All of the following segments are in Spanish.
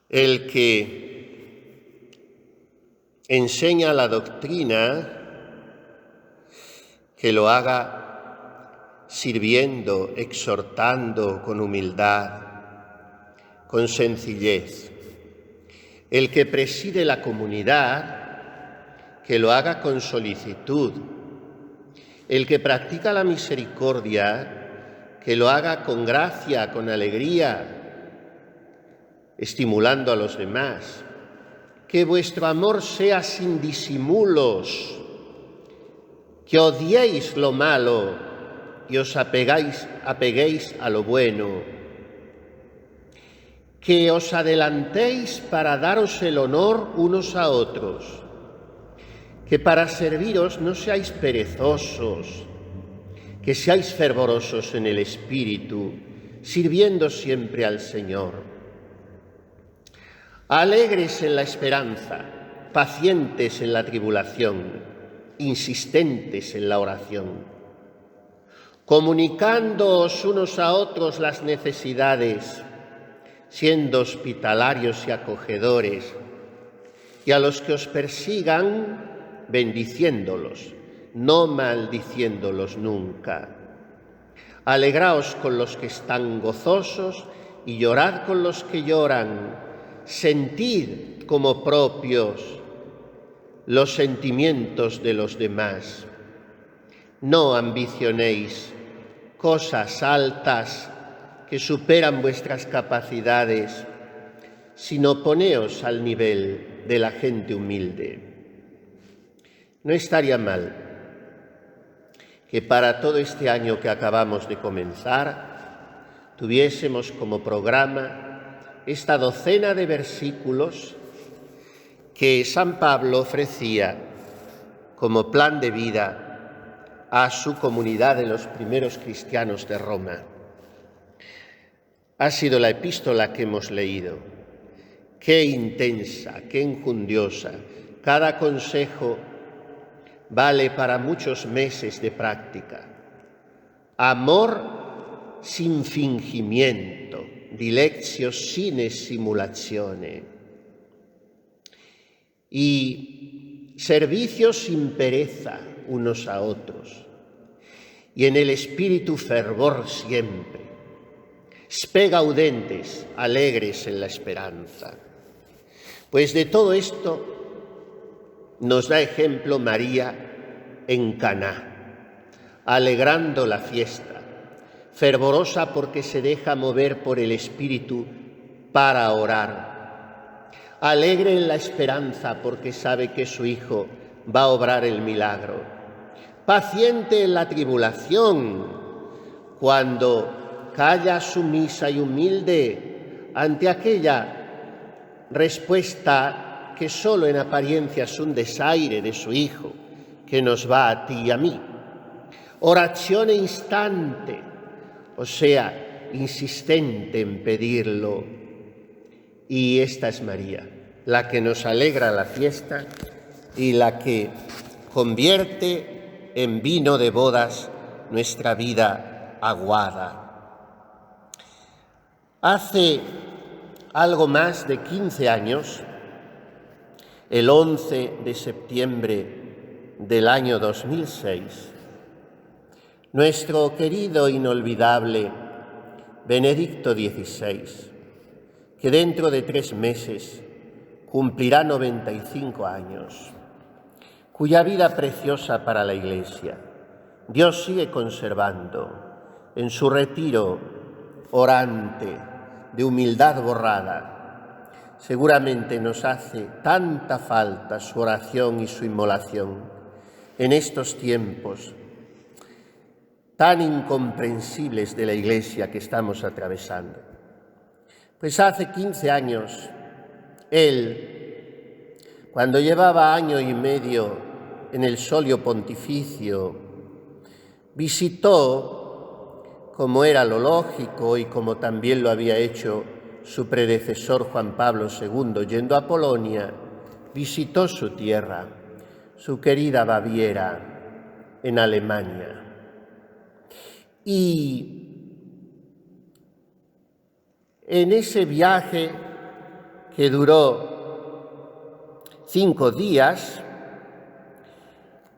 El que enseña la doctrina, que lo haga sirviendo, exhortando con humildad, con sencillez. El que preside la comunidad, que lo haga con solicitud. El que practica la misericordia, que lo haga con gracia, con alegría, estimulando a los demás. Que vuestro amor sea sin disimulos, que odiéis lo malo y os apeguéis a lo bueno, que os adelantéis para daros el honor unos a otros, que para serviros no seáis perezosos, que seáis fervorosos en el espíritu, sirviendo siempre al Señor. Alegres en la esperanza, pacientes en la tribulación, insistentes en la oración, comunicándoos unos a otros las necesidades, siendo hospitalarios y acogedores, y a los que os persigan, bendiciéndolos, no maldiciéndolos nunca. Alegraos con los que están gozosos y llorad con los que lloran. Sentid como propios los sentimientos de los demás. No ambicionéis cosas altas que superan vuestras capacidades, sino poneos al nivel de la gente humilde. No estaría mal que para todo este año que acabamos de comenzar tuviésemos como programa esta docena de versículos que San Pablo ofrecía como plan de vida a su comunidad de los primeros cristianos de Roma. Ha sido la epístola que hemos leído. Qué intensa, qué enjundiosa. Cada consejo vale para muchos meses de práctica. Amor sin fingimiento, dilectio sine simulazione, y servicio sin pereza unos a otros, y en el espíritu fervor siempre, spe gaudentes, alegres en la esperanza. Pues de todo esto nos da ejemplo María en Caná, alegrando la fiesta, fervorosa porque se deja mover por el Espíritu para orar, alegre en la esperanza porque sabe que su Hijo va a obrar el milagro, paciente en la tribulación cuando calla sumisa y humilde ante aquella respuesta que solo en apariencia es un desaire de su Hijo, que nos va a ti y a mí. Orazione instante, o sea, insistente en pedirlo. Y esta es María, la que nos alegra la fiesta y la que convierte en vino de bodas nuestra vida aguada. Hace algo más de 15 años, el 11 de septiembre del año 2006, nuestro querido inolvidable Benedicto XVI, que dentro de 3 meses cumplirá 95 años, cuya vida preciosa para la Iglesia Dios sigue conservando en su retiro orante de humildad borrada. Seguramente nos hace tanta falta su oración y su inmolación en estos tiempos tan incomprensibles de la Iglesia que estamos atravesando. Pues hace 15 años, él, cuando llevaba año y medio en el solio pontificio, visitó, como era lo lógico y como también lo había hecho su predecesor Juan Pablo II, yendo a Polonia, visitó su tierra, su querida Baviera, en Alemania. Y en ese viaje que duró 5 días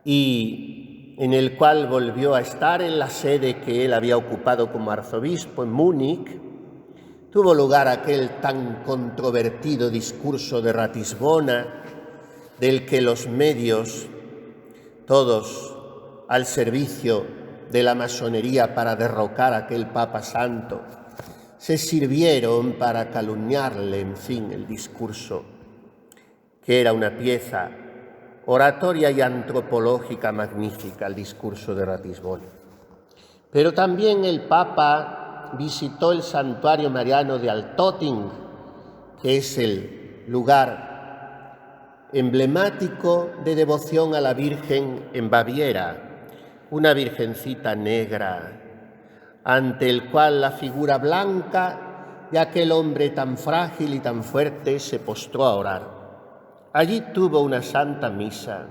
y en el cual volvió a estar en la sede que él había ocupado como arzobispo en Múnich, tuvo lugar aquel tan controvertido discurso de Ratisbona, del que los medios, todos al servicio de la masonería para derrocar a aquel Papa Santo, se sirvieron para calumniarle, en fin, el discurso, que era una pieza oratoria y antropológica magnífica, el discurso de Ratisbona. Pero también el Papa visitó el santuario mariano de Altötting, que es el lugar emblemático de devoción a la Virgen en Baviera, una virgencita negra, ante el cual la figura blanca de aquel hombre tan frágil y tan fuerte se postró a orar. Allí tuvo una santa misa.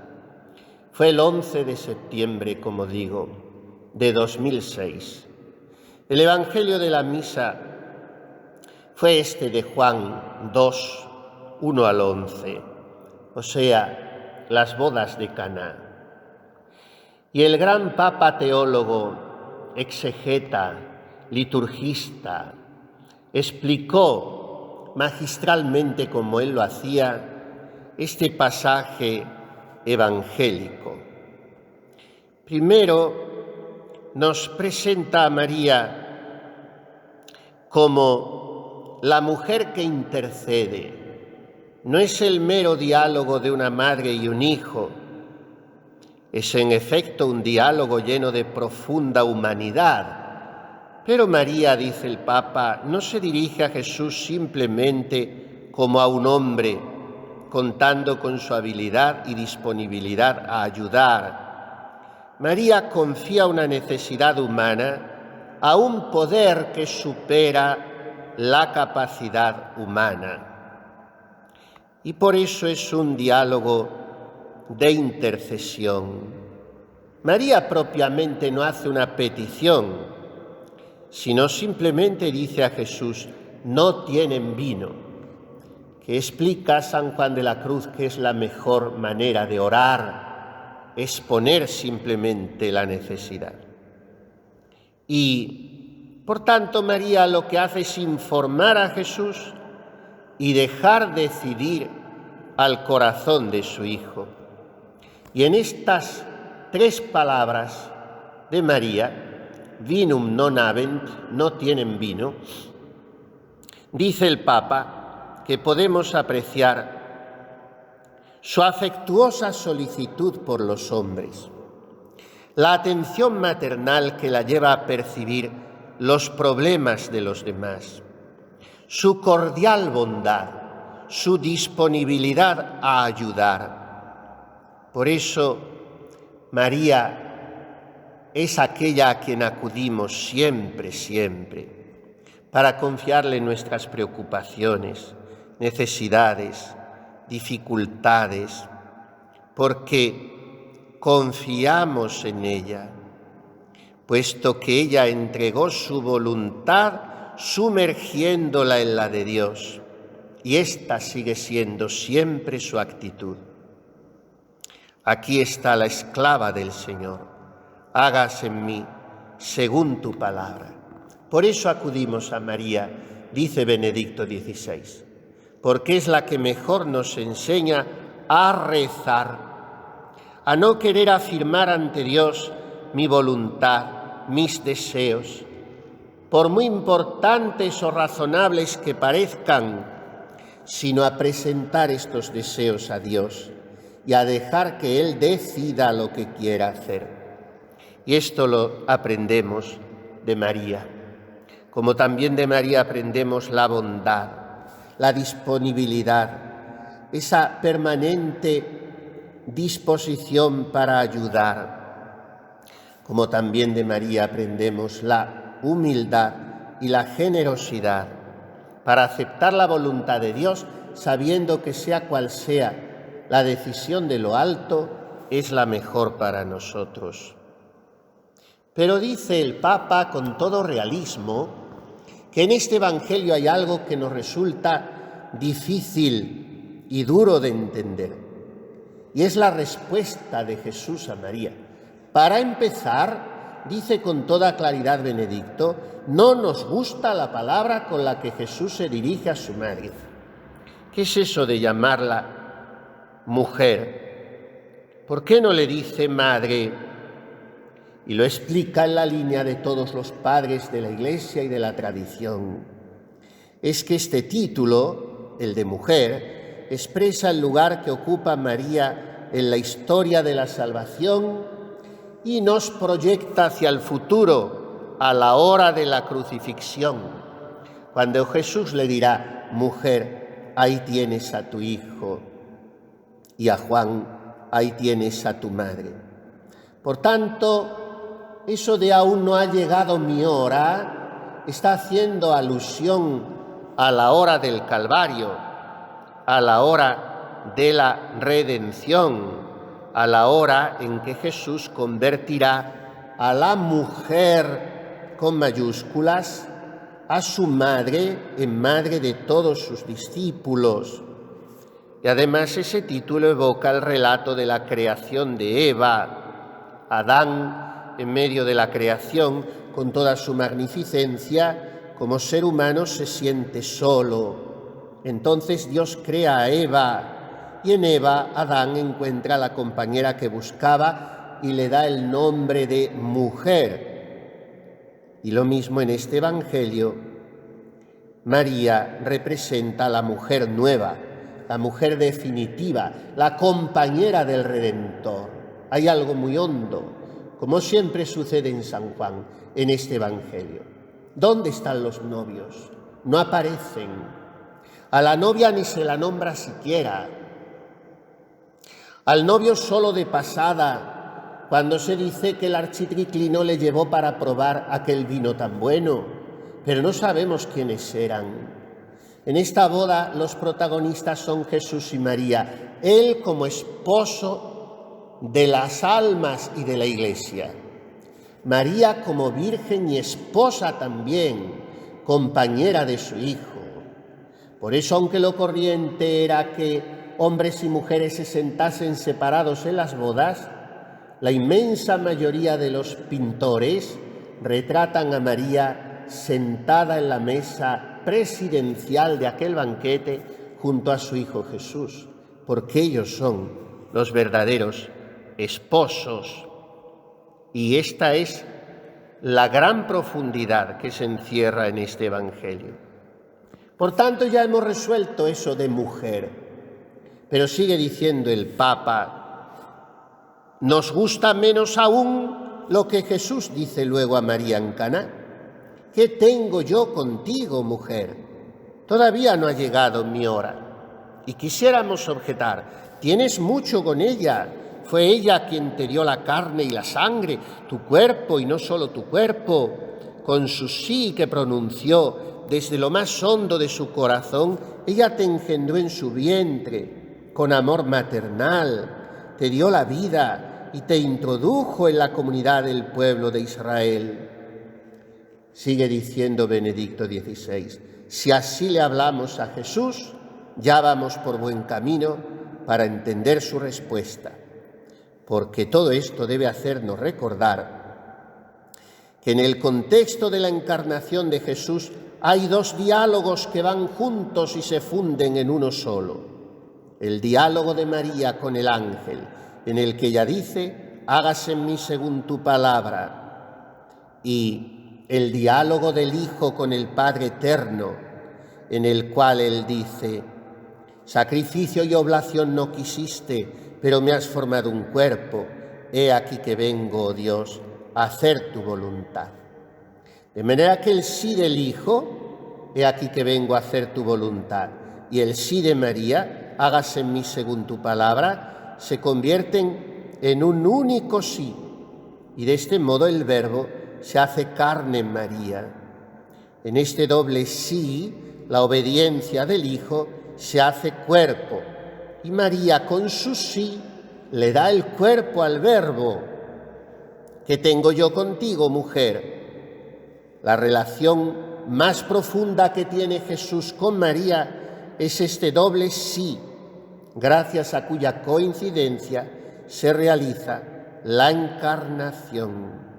Fue el 11 de septiembre, como digo, de 2006. El evangelio de la misa fue este de Juan 2, 1 al 11, o sea, las bodas de Caná. Y el gran Papa teólogo, exegeta, liturgista, explicó magistralmente, como él lo hacía, este pasaje evangélico. Primero, nos presenta a María como la mujer que intercede. No es el mero diálogo de una madre y un hijo. Es en efecto un diálogo lleno de profunda humanidad. Pero María, dice el Papa, no se dirige a Jesús simplemente como a un hombre, contando con su habilidad y disponibilidad a ayudar. María confía una necesidad humana a un poder que supera la capacidad humana. Y por eso es un diálogo de intercesión. María propiamente no hace una petición, sino simplemente dice a Jesús: no tienen vino, que explica San Juan de la Cruz que es la mejor manera de orar, exponer simplemente la necesidad. Y, por tanto, María lo que hace es informar a Jesús y dejar decidir al corazón de su Hijo. Y en estas 3 palabras de María, vinum non habent, no tienen vino, dice el Papa que podemos apreciar su afectuosa solicitud por los hombres, la atención maternal que la lleva a percibir los problemas de los demás, su cordial bondad, su disponibilidad a ayudar. Por eso, María es aquella a quien acudimos siempre, siempre, para confiarle nuestras preocupaciones, necesidades, dificultades, porque confiamos en ella, puesto que ella entregó su voluntad sumergiéndola en la de Dios, y esta sigue siendo siempre su actitud. Aquí está la esclava del Señor, hágase en mí según tu palabra. Por eso acudimos a María, dice Benedicto XVI, porque es la que mejor nos enseña a rezar, a no querer afirmar ante Dios mi voluntad, mis deseos, por muy importantes o razonables que parezcan, sino a presentar estos deseos a Dios y a dejar que Él decida lo que quiera hacer. Y esto lo aprendemos de María. Como también de María aprendemos la bondad, la disponibilidad, esa permanente disposición para ayudar. Como también de María aprendemos la humildad y la generosidad para aceptar la voluntad de Dios, sabiendo que sea cual sea la decisión de lo alto, es la mejor para nosotros. Pero dice el Papa con todo realismo que en este Evangelio hay algo que nos resulta difícil y duro de entender. Y es la respuesta de Jesús a María. Para empezar, dice con toda claridad Benedicto, no nos gusta la palabra con la que Jesús se dirige a su madre. ¿Qué es eso de llamarla mujer? ¿Por qué no le dice madre? Y lo explica en la línea de todos los padres de la Iglesia y de la tradición. Es que este título, el de mujer, expresa el lugar que ocupa María en la historia de la salvación y nos proyecta hacia el futuro, a la hora de la crucifixión, cuando Jesús le dirá, mujer, ahí tienes a tu hijo, y a Juan, ahí tienes a tu madre. Por tanto, eso de aún no ha llegado mi hora, está haciendo alusión a la hora del Calvario, a la hora de la redención, a la hora en que Jesús convertirá a la mujer con mayúsculas, a su madre en madre de todos sus discípulos. Y además ese título evoca el relato de la creación de Eva. Adán, en medio de la creación, con toda su magnificencia, como ser humano se siente solo. Entonces Dios crea a Eva, y en Eva Adán encuentra a la compañera que buscaba y le da el nombre de mujer. Y lo mismo en este Evangelio, María representa a la mujer nueva, la mujer definitiva, la compañera del Redentor. Hay algo muy hondo, como siempre sucede en San Juan, en este Evangelio. ¿Dónde están los novios? No aparecen. A la novia ni se la nombra siquiera. Al novio solo de pasada, cuando se dice que el architriclino le llevó para probar aquel vino tan bueno, pero no sabemos quiénes eran. En esta boda los protagonistas son Jesús y María, él como esposo de las almas y de la Iglesia, María como virgen y esposa también, compañera de su Hijo. Por eso, aunque lo corriente era que hombres y mujeres se sentasen separados en las bodas, la inmensa mayoría de los pintores retratan a María sentada en la mesa presidencial de aquel banquete junto a su Hijo Jesús, porque ellos son los verdaderos esposos. Y esta es la gran profundidad que se encierra en este Evangelio. Por tanto, ya hemos resuelto eso de mujer. Pero sigue diciendo el Papa, nos gusta menos aún lo que Jesús dice luego a María en Caná. ¿Qué tengo yo contigo, mujer? Todavía no ha llegado mi hora. Y quisiéramos objetar, tienes mucho con ella. Fue ella quien te dio la carne y la sangre, tu cuerpo y no solo tu cuerpo. Con su sí que pronunció desde lo más hondo de su corazón, ella te engendró en su vientre. Con amor maternal, te dio la vida y te introdujo en la comunidad del pueblo de Israel. Sigue diciendo Benedicto XVI, si así le hablamos a Jesús, ya vamos por buen camino para entender su respuesta, porque todo esto debe hacernos recordar que en el contexto de la encarnación de Jesús hay dos diálogos que van juntos y se funden en uno solo. El diálogo de María con el ángel, en el que ella dice, hágase en mí según tu palabra, y el diálogo del Hijo con el Padre eterno, en el cual él dice, sacrificio y oblación no quisiste, pero me has formado un cuerpo, he aquí que vengo, oh Dios, a hacer tu voluntad. De manera que el sí del Hijo, he aquí que vengo a hacer tu voluntad, y el sí de María, hágase en mí según tu palabra, se convierten en un único sí. Y de este modo el Verbo se hace carne en María. En este doble sí, la obediencia del Hijo se hace cuerpo. Y María con su sí le da el cuerpo al Verbo. ¿Qué tengo yo contigo, mujer? La relación más profunda que tiene Jesús con María es este doble sí, gracias a cuya coincidencia se realiza la encarnación.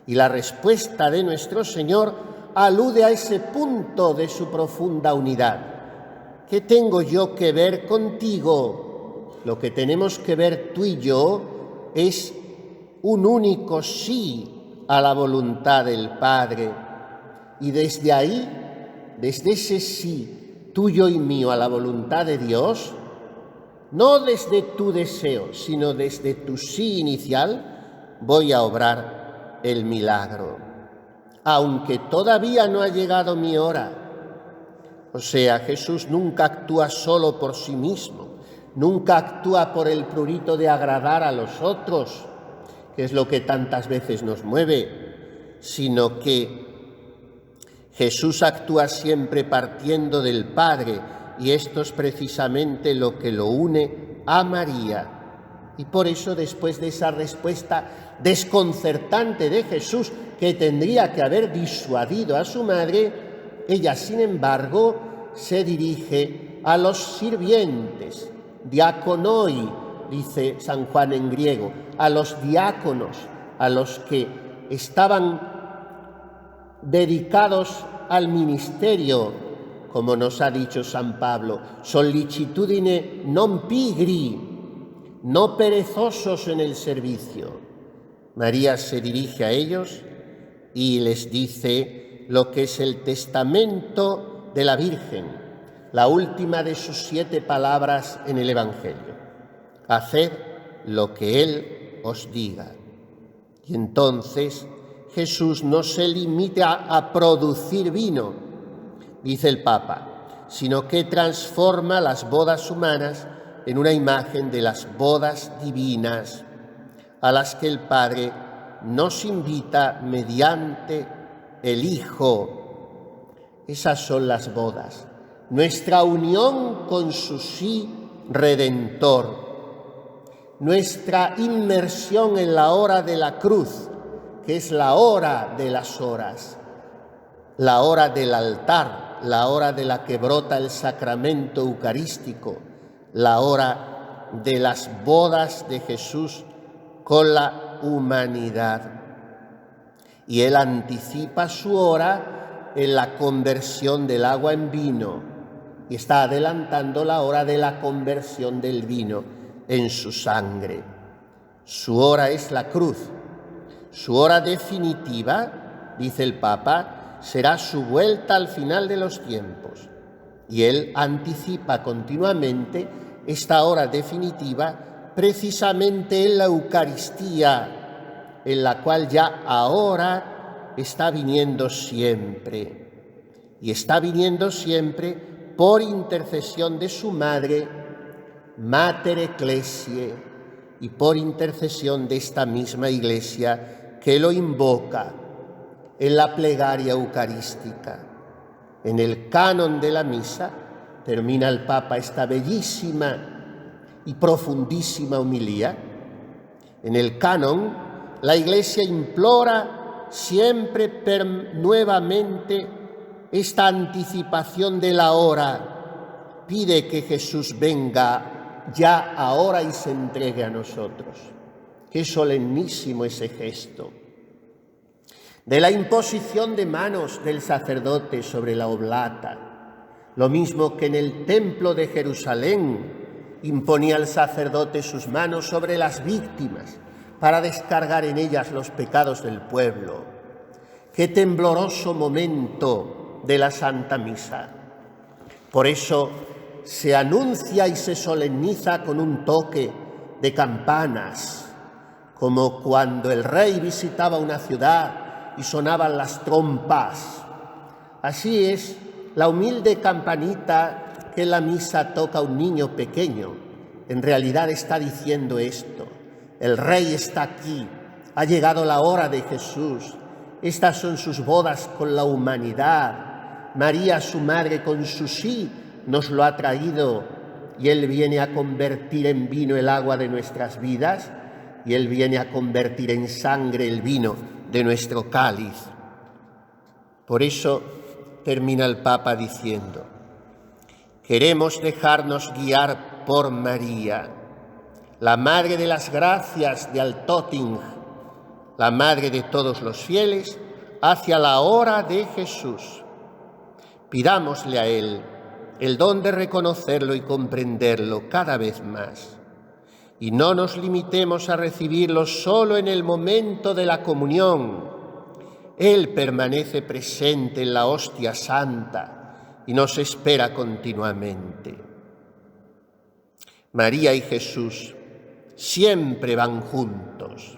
Y la respuesta de nuestro Señor alude a ese punto de su profunda unidad. ¿Qué tengo yo que ver contigo? Lo que tenemos que ver tú y yo es un único sí a la voluntad del Padre. Y desde ahí, desde ese sí tuyo y mío a la voluntad de Dios, no desde tu deseo, sino desde tu sí inicial, voy a obrar el milagro. Aunque todavía no ha llegado mi hora. O sea, Jesús nunca actúa solo por sí mismo, nunca actúa por el prurito de agradar a los otros, que es lo que tantas veces nos mueve, sino que Jesús actúa siempre partiendo del Padre, y esto es precisamente lo que lo une a María. Y por eso, después de esa respuesta desconcertante de Jesús, que tendría que haber disuadido a su madre, ella, sin embargo, se dirige a los sirvientes, diakonoi, dice San Juan en griego, a los diáconos, a los que estaban dedicados al ministerio, como nos ha dicho San Pablo, sollicitudine non pigri, no perezosos en el servicio. María se dirige a ellos y les dice lo que es el testamento de la Virgen, la última de sus 7 palabras en el Evangelio. Haced lo que Él os diga. Y entonces Jesús no se limita a producir vino, dice el Papa, sino que transforma las bodas humanas en una imagen de las bodas divinas, a las que el Padre nos invita mediante el Hijo. Esas son las bodas, nuestra unión con su sí redentor, nuestra inmersión en la hora de la cruz, que es la hora de las horas, la hora del altar, la hora de la que brota el sacramento eucarístico, la hora de las bodas de Jesús con la humanidad. Y Él anticipa su hora en la conversión del agua en vino y está adelantando la hora de la conversión del vino en su sangre. Su hora es la cruz. Su hora definitiva, dice el Papa, será su vuelta al final de los tiempos. Y Él anticipa continuamente esta hora definitiva precisamente en la Eucaristía, en la cual ya ahora está viniendo siempre. Y está viniendo siempre por intercesión de su Madre, Mater Ecclesiae, y por intercesión de esta misma Iglesia que lo invoca en la plegaria eucarística. En el canon de la misa termina el Papa esta bellísima y profundísima homilía. En el canon la Iglesia implora siempre nuevamente esta anticipación de la hora. Pide que Jesús venga ya ahora y se entregue a nosotros. Qué solemnísimo ese gesto. De la imposición de manos del sacerdote sobre la oblata, lo mismo que en el templo de Jerusalén imponía el sacerdote sus manos sobre las víctimas para descargar en ellas los pecados del pueblo. Qué tembloroso momento de la Santa Misa. Por eso se anuncia y se solemniza con un toque de campanas, como cuando el rey visitaba una ciudad y sonaban las trompas. Así es la humilde campanita que en la misa toca un niño pequeño. En realidad está diciendo esto: el Rey está aquí, ha llegado la hora de Jesús. Estas son sus bodas con la humanidad. María, su madre, con su sí, nos lo ha traído, y Él viene a convertir en vino el agua de nuestras vidas, y Él viene a convertir en sangre el vino de nuestro cáliz. Por eso termina el Papa diciendo queremos dejarnos guiar por María, la Madre de las Gracias de Altötting, la Madre de todos los fieles, hacia la hora de Jesús. Pidámosle a Él el don de reconocerlo y comprenderlo cada vez más. Y no nos limitemos a recibirlo solo en el momento de la comunión. Él permanece presente en la hostia santa y nos espera continuamente. María y Jesús siempre van juntos.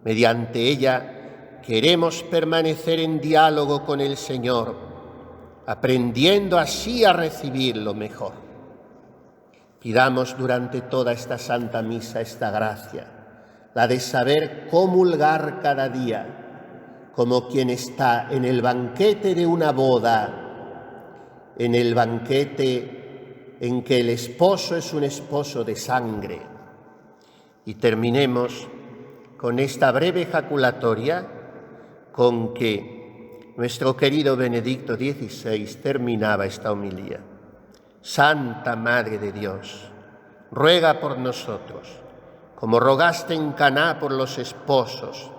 Mediante ella queremos permanecer en diálogo con el Señor, aprendiendo así a recibirlo mejor. Pidamos durante toda esta Santa Misa esta gracia, la de saber comulgar cada día, como quien está en el banquete de una boda, en el banquete en que el esposo es un esposo de sangre. Y terminemos con esta breve ejaculatoria con que nuestro querido Benedicto XVI terminaba esta homilía. Santa Madre de Dios, ruega por nosotros, como rogaste en Caná por los esposos.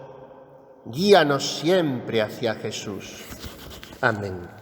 Guíanos siempre hacia Jesús. Amén.